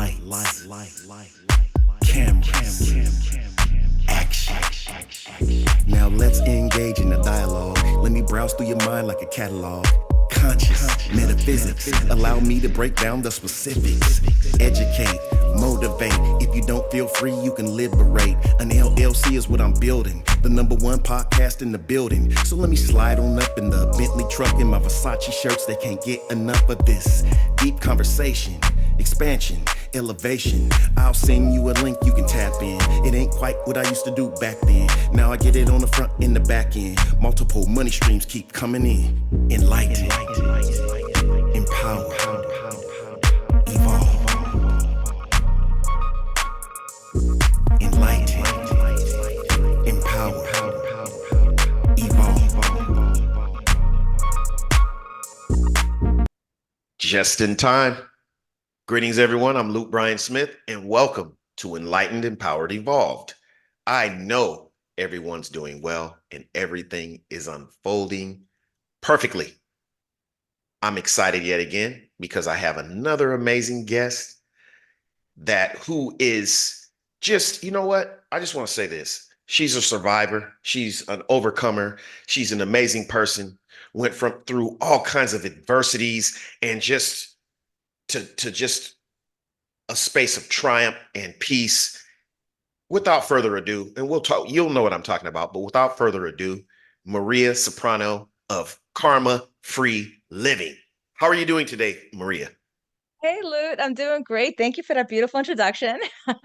Lights, cameras, action. Now let's engage in the dialogue. Let me browse through your mind like a catalog. Conscious metaphysics, allow me to break down the specifics. Educate, motivate. If you don't feel free, you can liberate. An LLC is what I'm building, the #1 podcast in the building. So let me slide on up in the Bentley truck in my Versace shirts. They can't get enough of this deep conversation, expansion, elevation. I'll send you a link you can tap in. It ain't quite what I used to do back then. Now I get it on the front and the back end. Multiple money streams keep coming in. Enlighten, empower, evolve. Enlighten, empower, evolve. Just in time. Greetings, everyone. I'm Luke Bryan Smith, and welcome to Enlightened, Empowered, Evolved. I know everyone's doing well, and everything is unfolding perfectly. I'm excited yet again because I have another amazing guest who is just, you know what? I just want to say this. She's a survivor. She's an overcomer. She's an amazing person. Went through all kinds of adversities and just to just a space of triumph and peace. Without further ado, and we'll talk, you'll know what I'm talking about, but without further ado, Maria Soprano of Karma Free Living. How are you doing today, Maria? Hey, Lute, I'm doing great. Thank you for that beautiful introduction.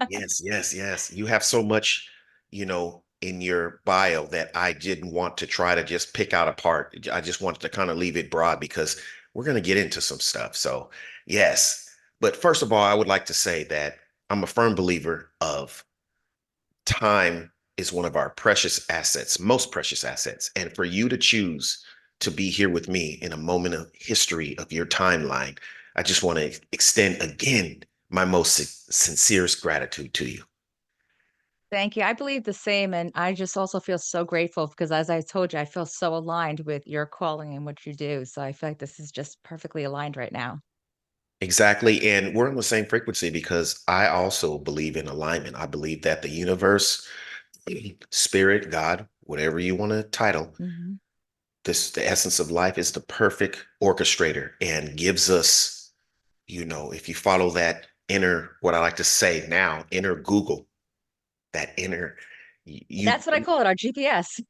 Yes. You have so much, in your bio that I didn't want to try to just pick out a part. I just wanted to kind of leave it broad because we're going to get into some stuff. So, yes. But first of all, I would like to say that I'm a firm believer of time is one of our precious assets, most precious assets. And for you to choose to be here with me in a moment of history of your timeline, I just want to extend again my most sincerest gratitude to you. Thank you. I believe the same. And I just also feel so grateful because, as I told you, I feel so aligned with your calling and what you do. So I feel like this is just perfectly aligned right now. Exactly. And we're on the same frequency because I also believe in alignment. I believe that the universe, spirit, God, whatever you want to title, Hmm. the essence of life is the perfect orchestrator and gives us, if you follow that inner, what I like to say now, inner Google, that inner, you, That's what I call it, our GPS.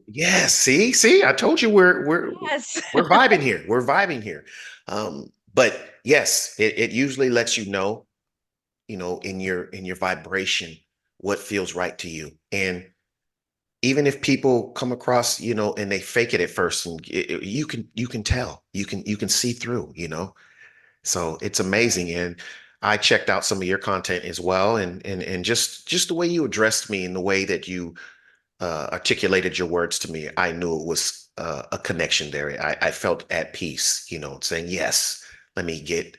yes. See, I told you Yes. we're vibing here. We're vibing here. But yes, it usually lets you know, in your vibration, what feels right to you. And even if people come across, and they fake it at first, and you can tell, you can see through. So it's amazing. And I checked out some of your content as well, and just the way you addressed me and the way that you articulated your words to me, I knew it was a connection there. I felt at peace, saying, yes, let me get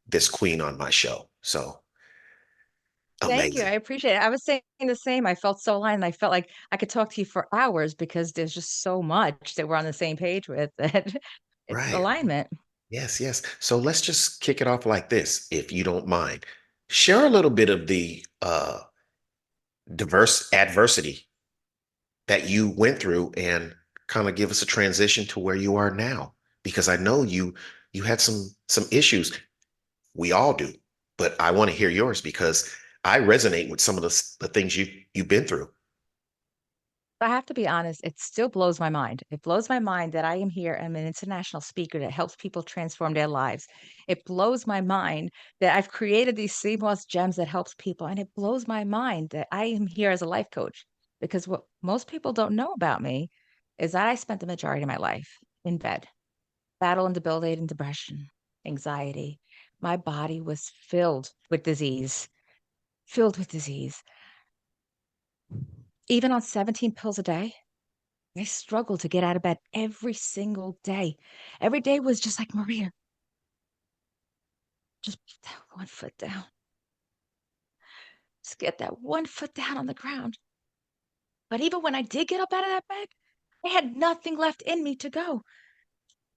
this queen on my show. So Thank you. I amazing. appreciate it. I was saying the same. I felt so aligned. I felt like I could talk to you for hours because there's just so much that we're on the same page with that it's Right. alignment. Yes. So let's just kick it off like this, if you don't mind. Share a little bit of the diverse adversity that you went through and kind of give us a transition to where you are now. Because I know you had some issues. We all do, but I want to hear yours because I resonate with some of the things you've been through. I have to be honest, it still blows my mind. It blows my mind that I am here. I'm an international speaker that helps people transform their lives. It blows my mind that I've created these CMOS gems that helps people. And it blows my mind that I am here as a life coach because what most people don't know about me is that I spent the majority of my life in bed, battling debilitating depression, anxiety. My body was filled with disease. Even on 17 pills a day, I struggled to get out of bed every single day. Every day was just like, Maria, just put that one foot down. Just get that one foot down on the ground. But even when I did get up out of that bed, I had nothing left in me to go.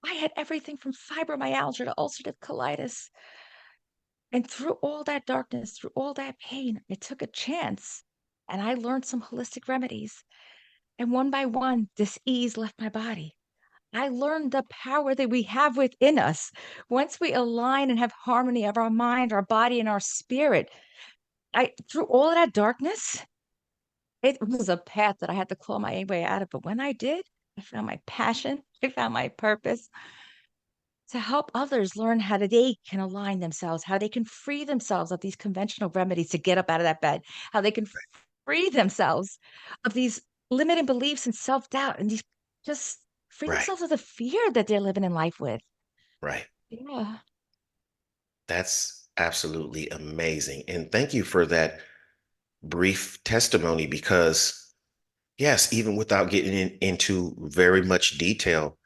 I had everything from fibromyalgia to ulcerative colitis. And through all that darkness, through all that pain, I took a chance and I learned some holistic remedies. And one by one, this ease left my body. I learned the power that we have within us. Once we align and have harmony of our mind, our body, and our spirit, I through all of that darkness, it was a path that I had to claw my way out of. But when I did, I found my passion, I found my purpose to help others learn how they can align themselves, how they can free themselves of these conventional remedies to get up out of that bed, how they can free themselves of these limiting beliefs and self-doubt and these just free Right. themselves of the fear that they're living in life with. Right. Yeah. That's absolutely amazing. And thank you for that brief testimony because, yes, even without getting into very much detail,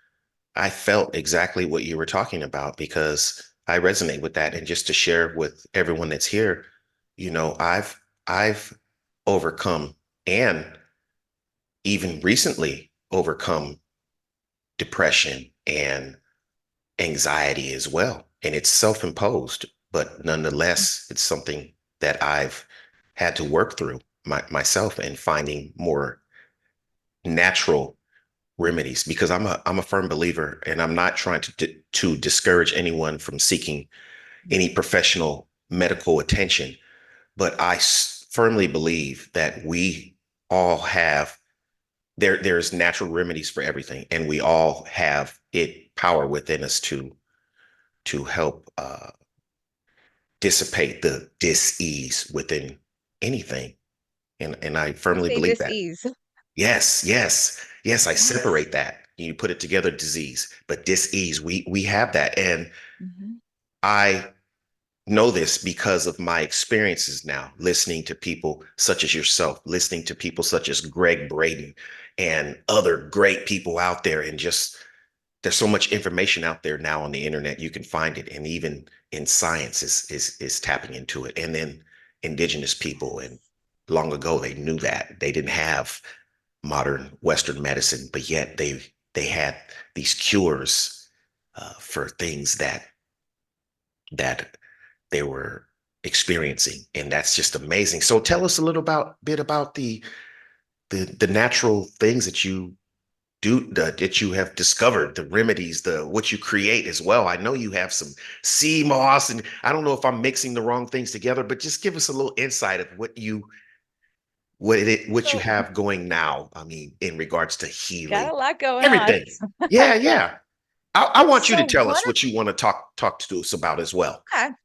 I felt exactly what you were talking about because I resonate with that. And just to share with everyone that's here, I've overcome and even recently overcome depression and anxiety as well. And it's self-imposed, but nonetheless, it's something that I've had to work through myself and finding more natural remedies because I'm a firm believer and I'm not trying to discourage anyone from seeking any professional medical attention, but I firmly believe that we all have there's natural remedies for everything and we all have it power within us to help dissipate the dis-ease within anything. And I You firmly say believe this that. ease. Yes, yes, yes. I Yes. separate that. You put it together, disease, but dis-ease, we have that. And Mhm. I know this because of my experiences now, listening to people such as yourself, listening to people such as Greg Braden and other great people out there, and just there's so much information out there now on the internet. You can find it, and even in science is tapping into it. And then indigenous people, and long ago they knew that they didn't have modern Western medicine, but yet they had these cures for things that they were experiencing, and that's just amazing. So tell us a little bit about the natural things that you do that you have discovered, the remedies, the what you create as well. I know you have some sea moss, and I don't know if I'm mixing the wrong things together, but just give us a little insight of what you So, have going now. I mean, in regards to got healing, a lot going on. everything. Yeah, yeah. I want you So to tell one us what you want to talk to us about as well. okay. Well,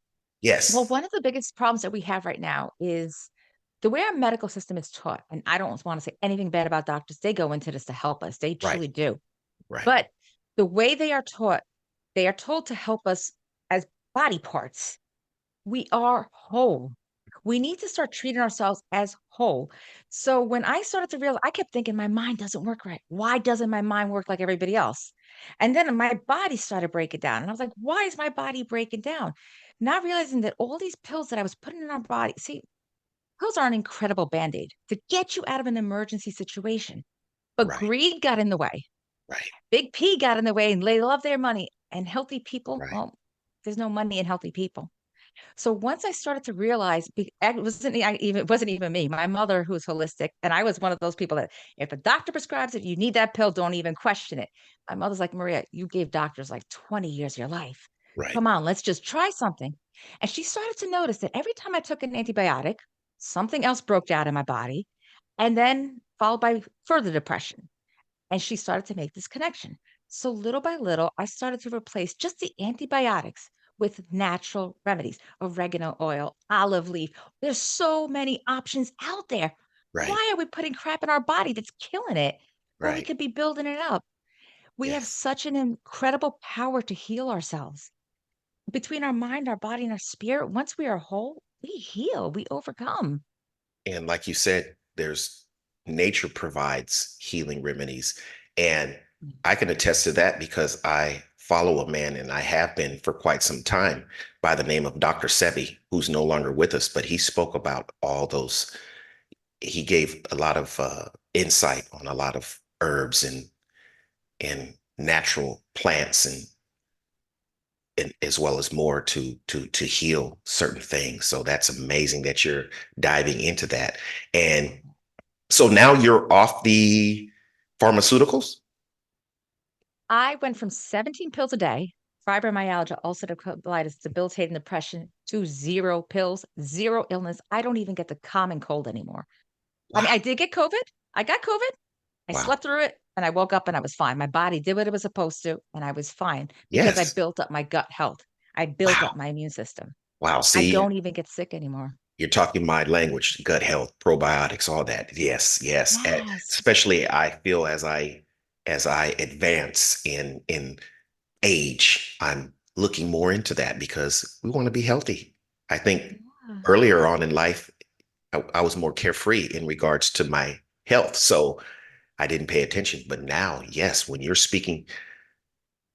Yes. one of the biggest problems that we have right now is the way our medical system is taught, and I don't want to say anything bad about doctors. They go into this to help us. They Right. truly do. Right. But the way they are taught, they are told to help us as body parts. We are whole. We need to start treating ourselves as whole. So when I started to realize, I kept thinking my mind doesn't work right. Why doesn't my mind work like everybody else? And then my body started breaking down. And I was like, why is my body breaking down? Not realizing that all these pills that I was putting in our body, see, pills are an incredible band aid to get you out of an emergency situation. But Right. greed got in the way. Right. Big P got in the way and they love their money. And healthy people, Right. well, there's no money in healthy people. So once I started to realize, it wasn't even me. My mother, who's holistic, and I was one of those people that if a doctor prescribes it, you need that pill. Don't even question it. My mother's like, Maria, you gave doctors like 20 years of your life. Right. Come on, let's just try something. And she started to notice that every time I took an antibiotic, something else broke out in my body, and then followed by further depression. And she started to make this connection. So little by little, I started to replace just the antibiotics with natural remedies, oregano oil, olive leaf. There's so many options out there. Right. Why are we putting crap in our body that's killing it when we Right. could be building it up? We have Yes. such an incredible power to heal ourselves. Between our mind, our body, and our spirit, once we are whole, we heal, we overcome. And like you said, there's nature provides healing remedies. And Mm. I can attest to that because I follow a man and I have been for quite some time by the name of Dr. Sebi, who's no longer with us, but he spoke about all those. He gave a lot of insight on a lot of herbs and natural plants and as well as more to heal certain things. So that's amazing that you're diving into that. And so now you're off the pharmaceuticals? I went from 17 pills a day, fibromyalgia, ulcerative colitis, debilitating depression, to 0 pills, 0 illness. I don't even get the common cold anymore. I Wow. mean, I did get COVID. I got COVID. I Wow. slept through it and I woke up and I was fine. My body did what it was supposed to, and I was fine because I Yes. built up my gut health. I built up Wow. my immune system. Wow. I See, don't even get sick anymore. you're talking my language, gut health, probiotics, all that. Yes, yes. Yes. Especially I feel as I advance in age, I'm looking more into that because we want to be healthy. I think Yeah. earlier on in life, I was more carefree in regards to my health. So I didn't pay attention. But now, yes, when you're speaking,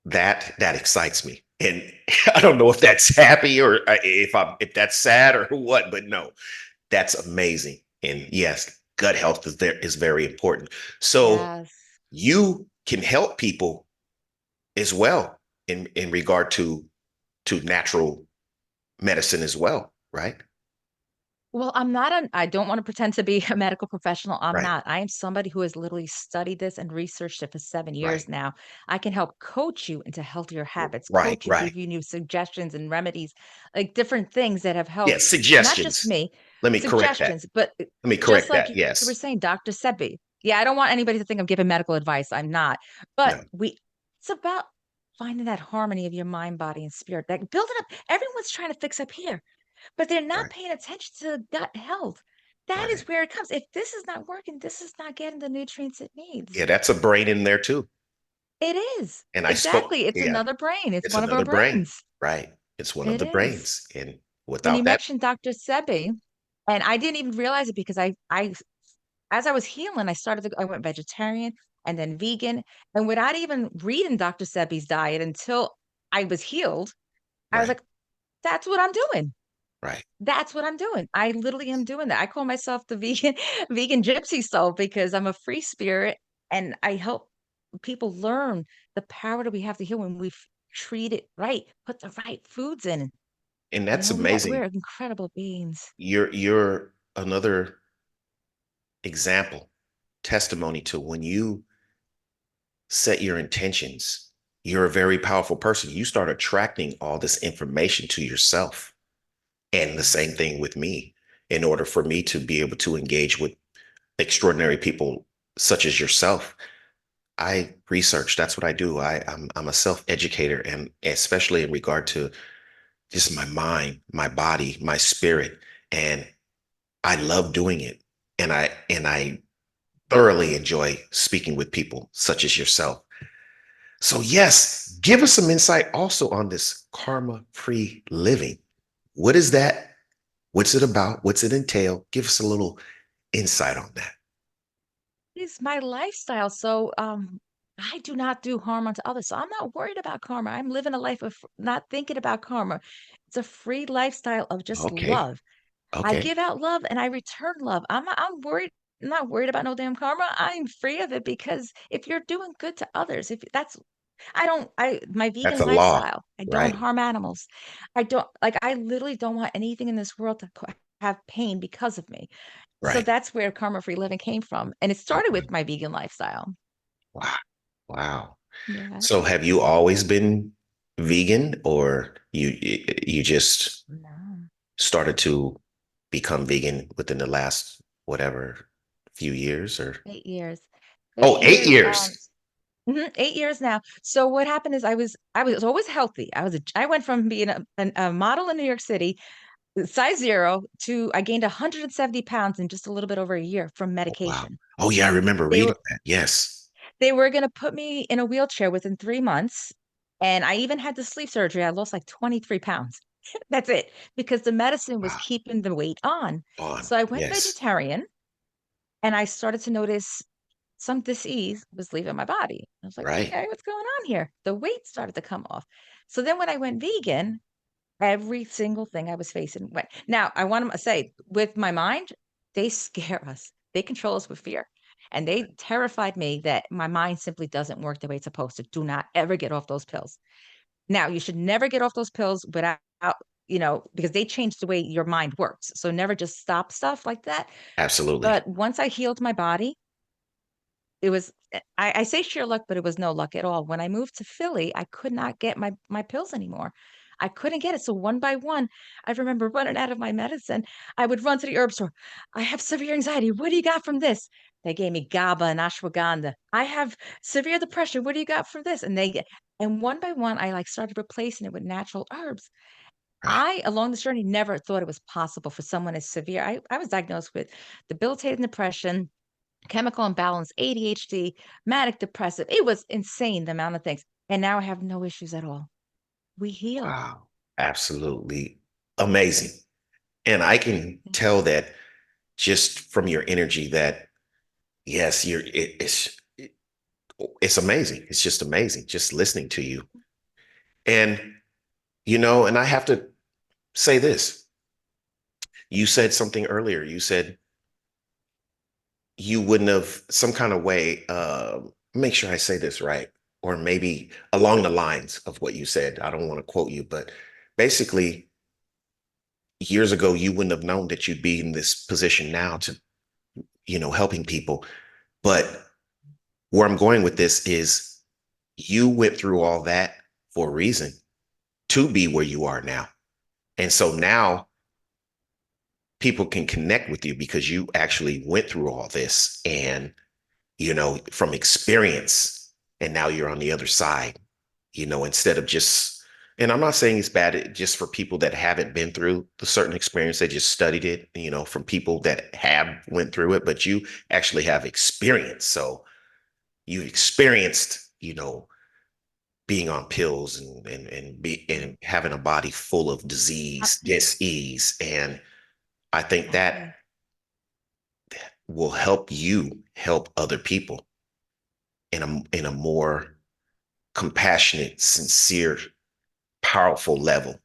that excites me. And I don't know if that's happy or if that's sad or what, but no, that's amazing. And yes, gut health is very important. So Yes. you can help people as well in regard to natural medicine as well, right? Well, I don't want to pretend to be a medical professional. I'm Right, not. I am somebody who has literally studied this and researched it for 7 right, years now. I can help coach you into healthier habits, right, coach you, right. give you new suggestions and remedies, like different things that have Yeah, helped not just suggestions. me, Let me correct that. suggestions, but Let me just correct like that. you were Yes. saying, Dr. Sebi. Yeah, I don't want anybody to think I'm giving medical advice. I'm not. But No. it's about finding that harmony of your mind, body, and spirit. That building up. Everyone's trying to fix up here, but they're not Right, paying attention to the gut health. That is right. where it comes. If this is not working, this is not getting the nutrients it needs. Yeah, that's a brain in there too. It is. And I spoke, Exactly. It's yeah, another brain. It's it's one of our another brain, brains. right? It's one of It the is. brains. And And you without that, mentioned Dr. Sebi, and I didn't even realize it because I as I was healing, I went vegetarian and then vegan. And without even reading Dr. Sebi's diet until I was healed, I was right, like, that's what I'm doing. right. That's what I'm doing. I literally am doing that. I call myself the vegan vegan gypsy soul because I'm a free spirit and I help people learn the power that we have to heal when we treat it right, put the right foods in. And that's Know that we're amazing. incredible beings. You're another example, testimony to when you set your intentions, you're a very powerful person. You start attracting all this information to yourself. And the same thing with me. In order for me to be able to engage with extraordinary people such as yourself, I research. That's what I do. I'm a self-educator, and especially in regard to just my mind, my body, my spirit. And I love doing it. And I thoroughly enjoy speaking with people such as yourself. So, yes, give us some insight also on this karma-free living. What is that? What's it about? What's it entail? Give us a little insight on that. It's my lifestyle. So I do not do harm unto others. So I'm not worried about karma. I'm living a life of not thinking about karma. It's a free lifestyle of just Okay. love. I Okay. give out love and I return love. I'm worried I'm not worried about no damn karma. I'm free of it because if you're doing good to others, if that's I don't I my That's vegan a law. lifestyle, I don't Right. harm animals. I don't like I literally don't want anything in this world to have pain because of me. So Right. that's where karma free living came from. And it started with my vegan lifestyle. Wow. Wow. Yeah. So have you always been vegan or you just No. started to become vegan within the last whatever few years or 8 years. oh, 8 eight years. years. 8 years now. So what happened is I was always healthy. I went from being a model in New York City, size 0 to I gained 170 pounds in just a little bit over a year from Oh, wow. medication. Oh yeah, I remember They reading were that. Yes. they were gonna put me in a wheelchair within 3 months, and I even had the sleeve surgery. I lost like 23 pounds. That's it, because the medicine was Wow. keeping the weight on. On. So I went Yes. vegetarian, and I started to notice some disease was leaving my body. I was like, Right. "Okay, what's going on here?" The weight started to come off. So then when I went vegan, every single thing I was facing went. Now, I want to say, with my mind, they scare us. They control us with fear. And they terrified me that my mind simply doesn't work the way it's supposed to. Do not ever get off those pills. Now, you should never get off those pills without, because they change the way your mind works. So never just stop stuff like that. Absolutely. But once I healed my body, it was I say sheer luck, but it was no luck at all. When I moved to Philly, I could not get my pills anymore. I couldn't get it. So one by one, I remember running out of my medicine. I would run to the herb store. I have severe anxiety. What do you got from this? They gave me GABA and ashwagandha. I have severe depression. What do you got from this? And one by one, I like started replacing it with natural herbs. Right. Along this journey, never thought it was possible for someone as severe. I was diagnosed with debilitating depression, chemical imbalance, ADHD, manic depressive. It was insane the amount of things. And now I have no issues at all. We healed. Wow. Absolutely amazing. And I can Yeah. tell that just from your energy that yes, it's amazing. It's just amazing just listening to you. And and I have to say this. You said something earlier. You said you wouldn't have some kind of way, make sure I say this right, or maybe along the lines of what you said. I don't want to quote you, but basically, years ago, you wouldn't have known that you'd be in this position now to, helping people. But where I'm going with this is you went through all that for a reason to be where you are now. And so now people can connect with you because you actually went through all this and, from experience. And now you're on the other side, instead of just, and I'm not saying it's bad just for people that haven't been through the certain experience, they just studied it, from people that have went through it, but you actually have experience. So you've experienced, being on pills and having a body full of Uh, disease, dis-ease. And I think that Exactly. will help you help other people in a more compassionate, sincere, powerful level.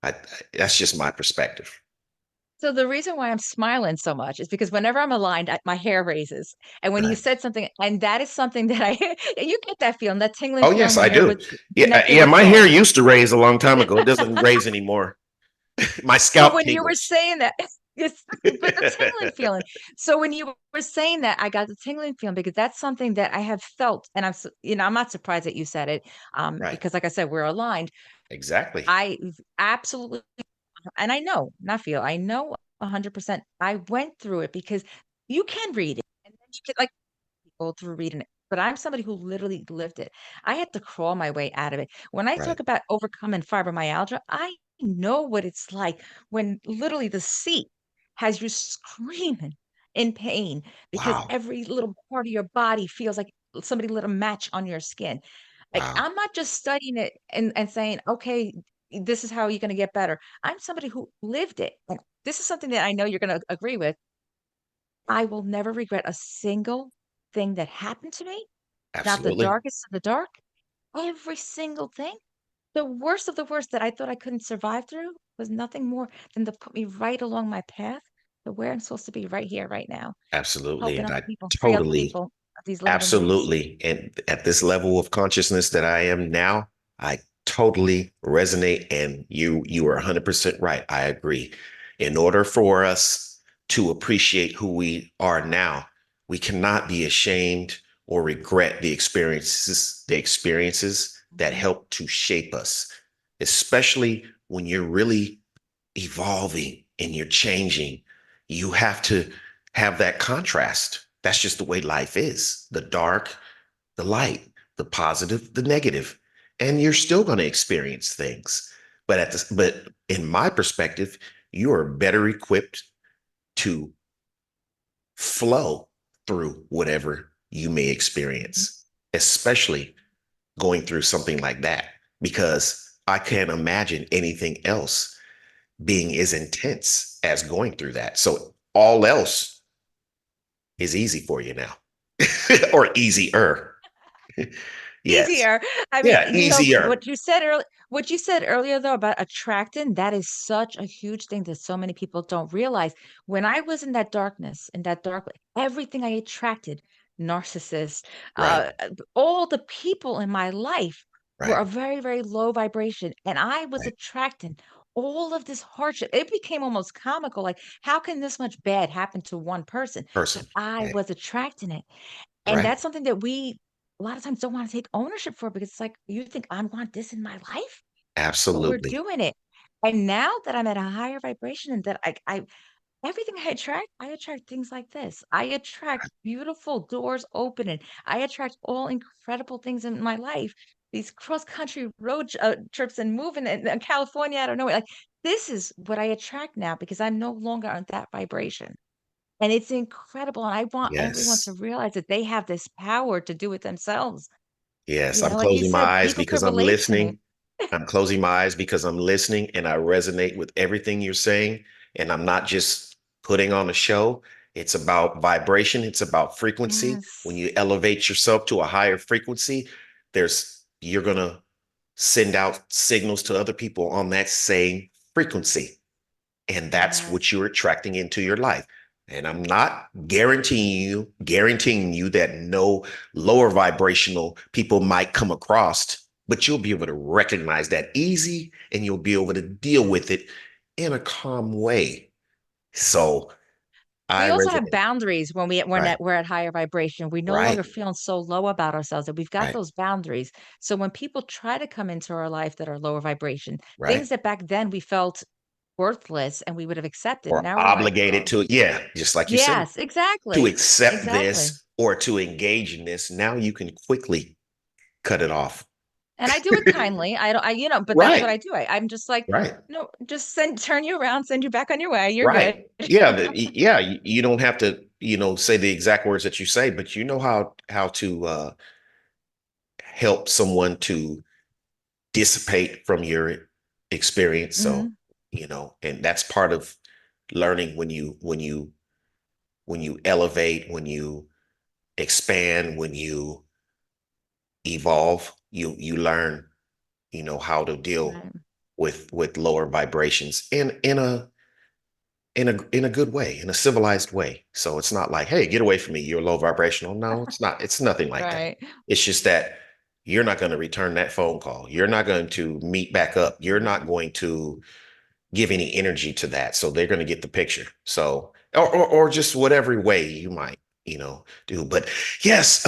That's just my perspective. So the reason why I'm smiling so much is because whenever I'm aligned, my hair raises. And when you Right. said something, and that is something that you get that feeling, that tingling Oh feeling yes, when I you're do. with Yeah, connected yeah. with My hair soul. used to raise a long time ago. It doesn't raise anymore. My But scalp when you were tingles. saying that, yes, but the tingling feeling. So when you were saying that, I got the tingling feeling because that's something that I have felt, and I'm not surprised that you said it, Right. because like I said, we're aligned. Exactly. I absolutely, and I know, not feel, I know 100%. I went through it because you can read it, and then you can like go through reading it. But I'm somebody who literally lived it. I had to crawl my way out of it. When I Right. talk about overcoming fibromyalgia, I know what it's like when literally the seat has you screaming in pain because Wow. every little part of your body feels like somebody lit a match on your skin. Like, Wow. I'm not just studying it and saying, okay, this is how you're going to get better. I'm somebody who lived it. And this is something that I know you're going to agree with. I will never regret a single thing that happened to me, not the Absolutely. darkest of the dark, every single thing. The worst of the worst that I thought I couldn't survive through was nothing more than to put me right along my path to where I'm supposed to be right here, right now, Absolutely. helping And other I people, free other totally, people of these limiting beliefs. absolutely. And at this level of consciousness that I am now, I totally resonate. And you are 100% right. I agree. In order for us to appreciate who we are now, we cannot be ashamed or regret the experiences that Mhm. help to shape us, especially when you're really evolving and you're changing. You have to have that contrast. That's just the way life is, the dark, the light, the positive, the negative. And you're still going to experience things. But in my perspective, you are better equipped to flow through whatever you may Mhm. experience, especially going through something like that, because I can't imagine anything else being as intense as going through that. So all else is easy for you now, or easier. Yes. Easier. I mean, Yeah, easier. what you said earlier though about attracting, that is such a huge thing that so many people don't realize. When I was in that darkness, in that dark, everything I attracted, narcissists, Right. all the people in my life. were Right. a very, very low vibration, and I was Right. attracting all of this hardship. It became almost comical, like, how can this much bad happen to one person? But Person. I Right. was attracting it, and Right. that's something that we a lot of times don't wanna take ownership for because it's like, "You think I want this in my life?" But we're Absolutely. doing it. And now that I'm at a higher vibration and that I everything I attract things like this. I attract beautiful doors opening. I attract all incredible things in my life. These cross-country road trips and moving in California, I don't know. Like, this is what I attract now because I'm no longer on that vibration. And it's incredible. And I want everyone to Yes. realize that they have this power to do it themselves. Yes. You I'm know, like you closing my said, eyes people could because I'm relate to me. listening. I'm closing my eyes because I'm listening and I resonate with everything you're saying. And I'm not just putting on a show. It's about vibration. It's about frequency. When Yes. you elevate yourself to a higher frequency, you're going to send out signals to other people on that same frequency. And that's Yes. what you're attracting into your life. And I'm not guaranteeing you that no lower vibrational people might come across, but you'll be able to recognize that easy and you'll be able to deal with it in a calm way. So I We also have resonate. boundaries when Right, we're at higher vibration. We no right, longer feeling so low about ourselves that we've got right, those boundaries. So when people try to come into our life that are lower vibration, right. things that back then we felt worthless and we would have accepted, Or now we're like, obligated "Oh, to, yeah, just like you said, yes, to exactly. accept Exactly." this or to engage in this. Now you can quickly cut it off. And I do it kindly. I don't but that's what Right, I do. I'm just like, right. "No, just turn you around, send you back on your way. You're Right. good." Yeah. Yeah. You don't have to, say the exact words that you say, but you know how to help someone to dissipate from your experience. So, Mhm. and that's part of learning when you elevate, when you expand, when you evolve, you learn, how to deal Right. with lower vibrations in a good way, in a civilized way. So it's not like, hey, get away from me, you're low vibrational. No, it's not. It's nothing like that. Right. It's just that you're not going to return that phone call. You're not going to meet back up. You're not going to give any energy to that. So they're going to get the picture. So or just whatever way you might, do. But yes,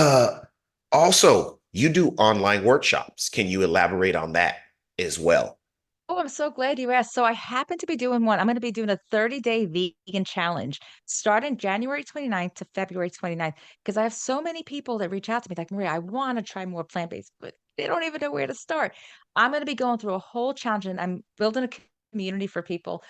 also you do online workshops. Can you elaborate on that as well? Oh, I'm so glad you asked. So I happen to be doing one. I'm going to be doing a 30-day vegan challenge starting January 29th to February 29th because I have so many people that reach out to me like, Maria, I want to try more plant-based, but they don't even know where to start. I'm going to be going through a whole challenge and I'm building a community for people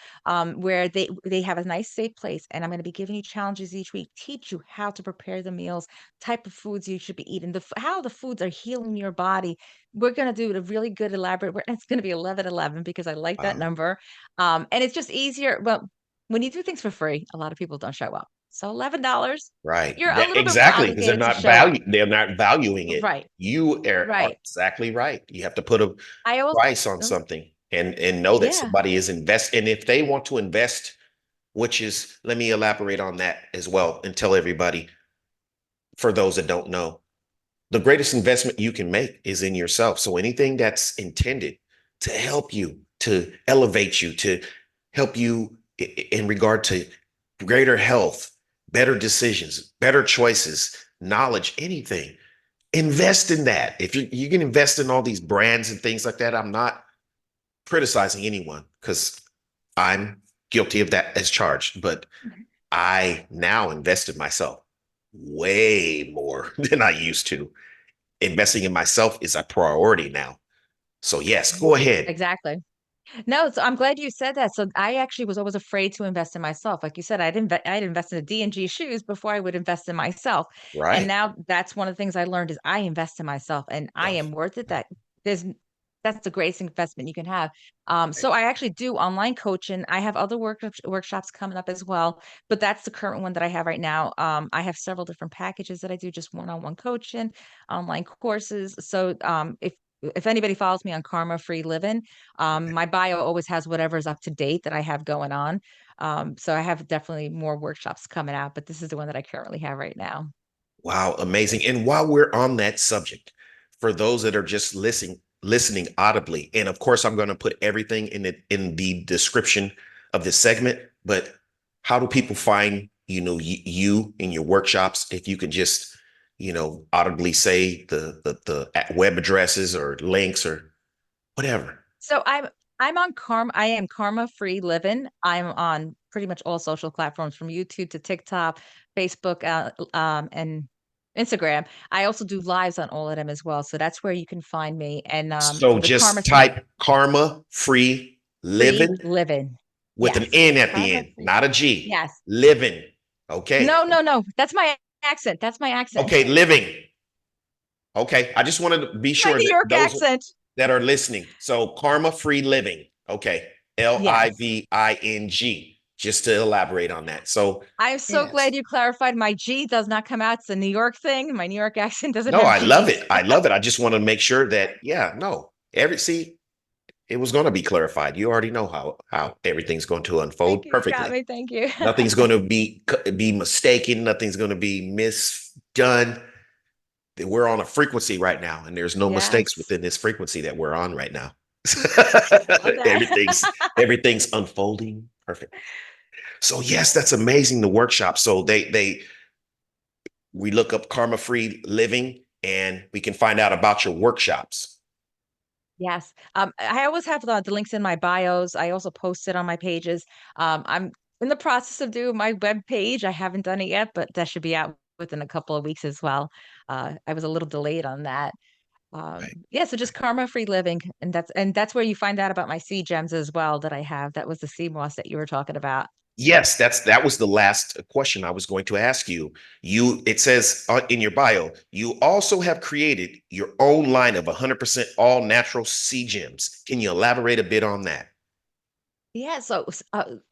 where they have a nice safe place and I'm going to be giving you challenges each week, teach you how to prepare the meals, type of foods you should be eating, how the foods are healing your body. We're gonna do a really good elaborate it's gonna be 11/11 because I like that Wow. number, and it's just easier well, when you do things for free, a lot of people don't show up. So $11, Right. you're a little bit more Exactly, because obligated to show up. they're not valuing it. Right, You are right. exactly right. You have to put a I also price on something and know that yeah. somebody is invest. And if they want to invest, which is, let me elaborate on that as well and tell everybody, for those that don't know, the greatest investment you can make is in yourself. So anything that's intended to help you, to elevate you, to help you in regard to greater health, better decisions, better choices, knowledge, anything, invest in that. If you can invest in all these brands and things like that, I'm not criticizing anyone because I'm guilty of that as charged, but I now invest in myself way more than I used to. Investing in myself is a priority now. So yes, Mhm. go ahead. Exactly. No, so I'm glad you said that. So I actually was always afraid to invest in myself. Like you said, I'd invest in the D&G shoes before I would invest in myself. And Right. now that's one of the things I learned is I invest in myself and I Self. am worth it. Right. There's that's the greatest investment you can have. Right. So I actually do online coaching. I have other workshops coming up as well, but that's the current one that I have right now. I have several different packages that I do, just one-on-one coaching, online courses. So if anybody follows me on Karma Free Living, my bio always has whatever's up to date that I have going on. So I have definitely more workshops coming out, but this is the one that I currently have right now. Wow, amazing. And while we're on that subject, for those that are just listening audibly, and of course, I'm going to put everything in the description of this segment. But how do people find you in your workshops? If you can just audibly say the web addresses or links or whatever. So I'm on Karma. I am Karma Free Living. I'm on pretty much all social platforms from YouTube to TikTok, Facebook, and Instagram. I also do lives on all of them as well. So that's where you can find me. And So the Karma just type karma free Free living Living. with an Yes. N at the Karma end, Free. not a G. Yes. Living. Okay. No, no, no. That's my accent. That's my accent. Okay, living. Okay. I just wanted to be My sure New that York those accent. that are listening. So karma free living. Okay. Yes. Living. Just to elaborate on that. So I'm so yes. glad you clarified. My G does not come out. It's a New York thing. My New York accent doesn't No, have I love G's. it. I love it. I just want to make sure that, yeah, no. It was going to be clarified. You already know how everything's going to Thank unfold you. You got perfectly. me. Thank you. Nothing's going to be mistaken. Nothing's going to be misdone. We're on a frequency right now, and there's no mistakes Yes. within this frequency that we're on right now. I love that. everything's unfolding perfect. So yes, that's amazing. The workshop. So we look up Karma Free Living, and we can find out about your workshops. Yes. I always have the links in my bios. I also post it on my pages. I'm in the process of doing my web page. I haven't done it yet, but that should be out within a couple of weeks as well. I was a little delayed on that. Right. Yeah, so just karma free living, and that's where you find out about my sea gems as well that I have. That was the sea moss that you were talking about. Yes, that was the last question I was going to ask you. It says in your bio, you also have created your own line of 100% all natural sea gems. Can you elaborate a bit on that? Yeah, so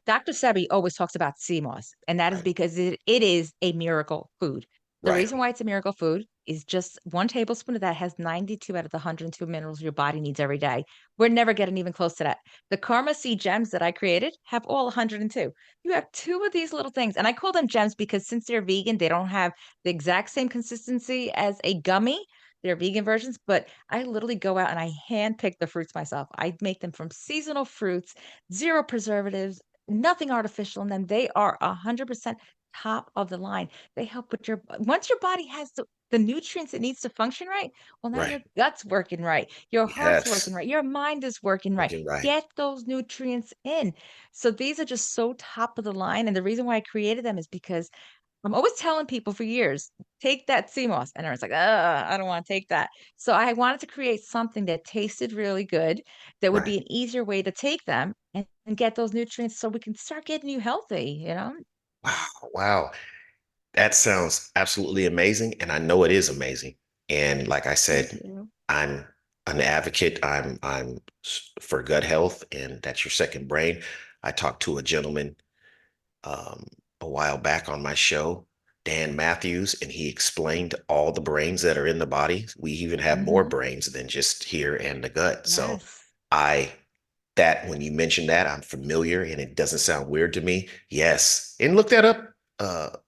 Dr. Sebi always talks about sea moss, and that is Right, because it is a miracle food. The right, reason why it's a miracle food is just 1 tablespoon of that has 92 out of the 102 minerals your body needs every day. We're never getting even close to that. The Karma Sea gems that I created have all 102. You have two of these little things, and I call them gems because since they're vegan, they don't have the exact same consistency as a gummy. They're vegan versions, but I literally go out and I hand pick the fruits myself. I make them from seasonal fruits, zero preservatives, nothing artificial in them. They are 100% top of the line. They help with once your body has the nutrients it needs to function right, well, now right. your gut's working right, your heart's working Yes, right, your mind is working right. working right. Get those nutrients in. So these are just so top of the line. And the reason why I created them is because I'm always telling people for years, take that sea moss. And everyone's like, I don't want to take that. So I wanted to create something that tasted really good, that would Right. be an easier way to take them and get those nutrients so we can start getting you healthy, you know? Wow, wow. That sounds absolutely amazing, and I know it is amazing. And like I Thank said, you. I'm an advocate. For gut health, and that's your second brain. I talked to a gentleman um, a while back on my show, Dan Matthews, and he explained all the brains that are in the body. We even have more Hmm. brains than just here and the gut. So Yes. I that when you mentioned that, I'm familiar and it doesn't sound weird to me. Yes. And look that up, uh, Yeah.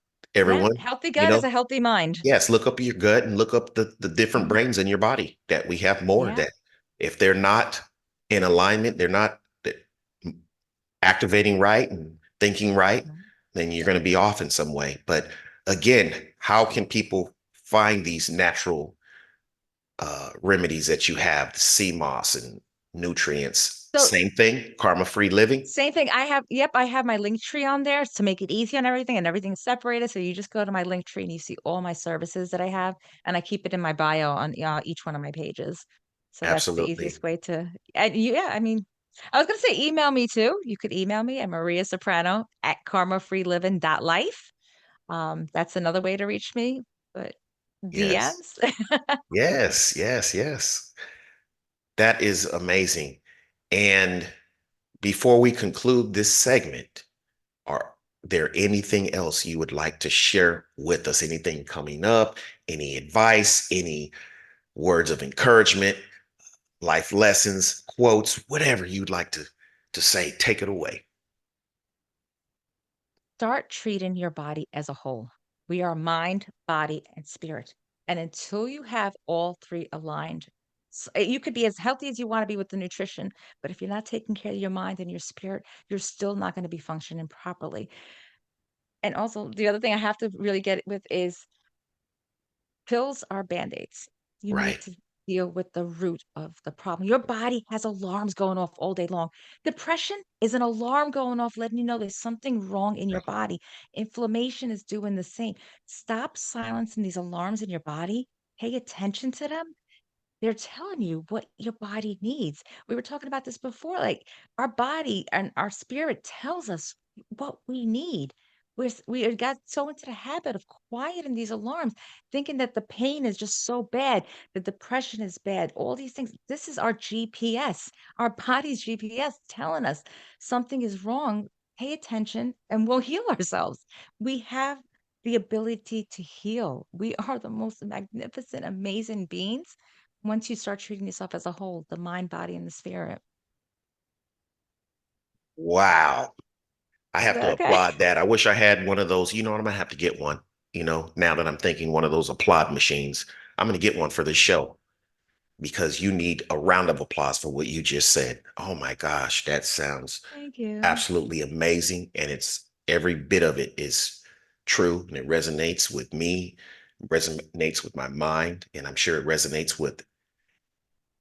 everyone. Healthy You gut is know, a healthy mind. yes, look up your gut and look up the different Mhm. brains in your body that we have more Yeah. that if they're not in alignment, they're not activating right and thinking right, Mhm. then you're going to be off in some way. But again, how can people find these natural remedies that you have, the sea moss and nutrients? So Same thing, karma free living. same thing. I have my link tree on there to make it easy on everything and everything's separated. So you just go to my link tree and you see all my services that I have, and I keep it in my bio on each one of my pages. So that's the Absolutely. easiest way to, and yeah, I mean, I was going to say email me too. You could email me at Maria Soprano at karmafreeliving.life. That's another way to reach me, but Yes. DMs. Yes. Yes. Yes. That is amazing. And before we conclude this segment, are there anything else you would like to share with us? Anything coming up? Any advice? Any words of encouragement? Life lessons, quotes, whatever you'd like to say? Take it away. Start treating your body as a whole. We are mind, body, and spirit. And until you have all three aligned, You could be as healthy as you want to be with the nutrition, but if you're not taking care of your mind and your spirit, you're still not going to be functioning properly. And also, the other thing I have to really get with is pills are band-aids. You Right. need to deal with the root of the problem. Your body has alarms going off all day long. Depression is an alarm going off, letting you know there's something wrong in your body. Inflammation is doing the same. Stop silencing these alarms in your body. Pay attention to them. They're telling you what your body needs. We were talking about this before, like, our body and our spirit tells us what we need. We have got so into the habit of quieting these alarms, thinking that the pain is just so bad, the depression is bad, all these things. This is our GPS, our body's GPS telling us something is wrong. Pay attention and we'll heal ourselves. We have the ability to heal. We are the most magnificent, amazing beings once you start treating yourself as a whole, the mind, body, and the spirit. Wow. I have to Okay. applaud that. I wish I had one of those. You know what? I'm gonna have to get one. Now that I'm thinking one of those applaud machines, I'm gonna get one for this show because you need a round of applause for what you just said. Oh my gosh, that sounds Thank you. absolutely amazing. And it's every bit of it is true and it resonates with me, resonates with my mind, and I'm sure it resonates with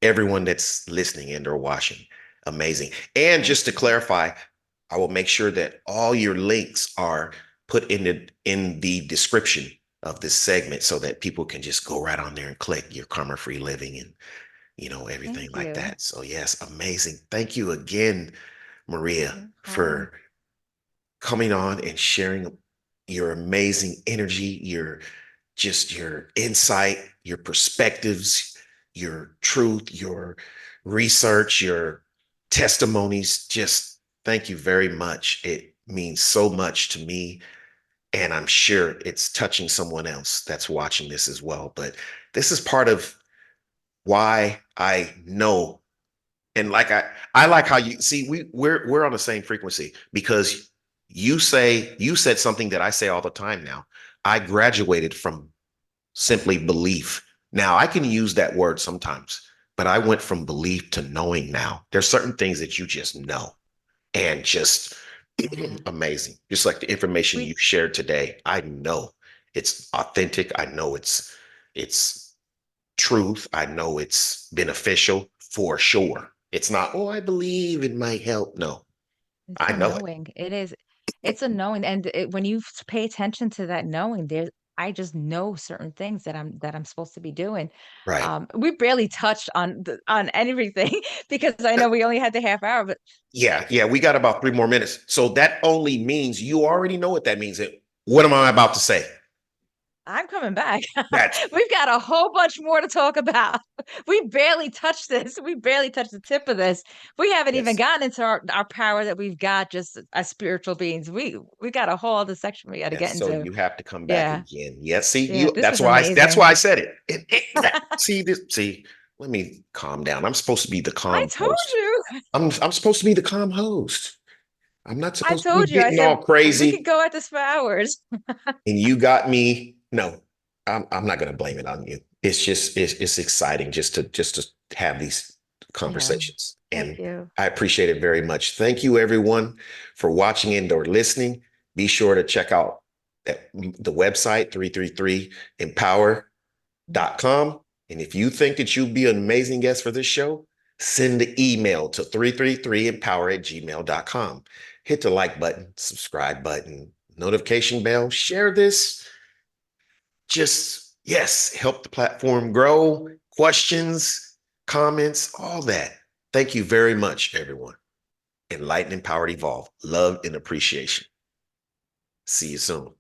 everyone that's listening and or watching. Amazing. And Thank just to you. clarify, I will make sure that all your links are put in the description of this segment so that people can just go right on there and click your karma free living and everything Thank like you. that. So yes, amazing. Thank you again, Maria, No problem. for coming on and sharing your amazing energy, your insight, your perspectives, your truth, your research, your testimonies. Just thank you very much. It means so much to me. And I'm sure it's touching someone else that's watching this as well. But this is part of why I know. And I like how you see we're on the same frequency because you said something that I say all the time now. I graduated from simply belief. Now, I can use that word sometimes, but I went from belief to knowing now. There's certain things that you just know and just Yeah. amazing. Just like the information you We shared today, I know it's authentic. I know it's truth. I know it's beneficial for sure. It's not, oh, I believe it might help. No, It's I a know it. knowing. It is. It's a knowing, and when you pay attention to that knowing, I just know certain things that I'm supposed to be doing. Right. We barely touched on everything because I know we only had the half hour, but Yeah, we got about 3 more minutes. So that only means you already know what that means. What am I about to say? I'm coming back. That's We've got a whole bunch more to talk about. We barely touched this. We barely touched the tip of this. We haven't even yes, gotten into our power that we've got just as spiritual beings. We got a whole other section we got to get yes. So into. you have to come back Yeah. again. Yes, see Yeah. you. This That's was why. That's amazing. why I said it. See this. See, let me calm down. I'm supposed to be the I calm told host. you. I'm supposed to be the calm host. I'm not I supposed to be told you. I getting said all we could crazy. go at this for hours. And you got me. No, I'm not going to blame it on you. It's exciting just to have these Yeah. conversations, Thank and you. I appreciate it very much. Thank you, everyone, for watching and or listening. Be sure to check out the website 333empower.com. And if you think that you'd be an amazing guest for this show, send the email to 333empower@gmail.com. Hit the like button, subscribe button, notification bell, share this. Just, yes, help the platform grow. Questions, comments, all that. Thank you very much, everyone. Enlightened, empowered, evolved. Love and appreciation. See you soon.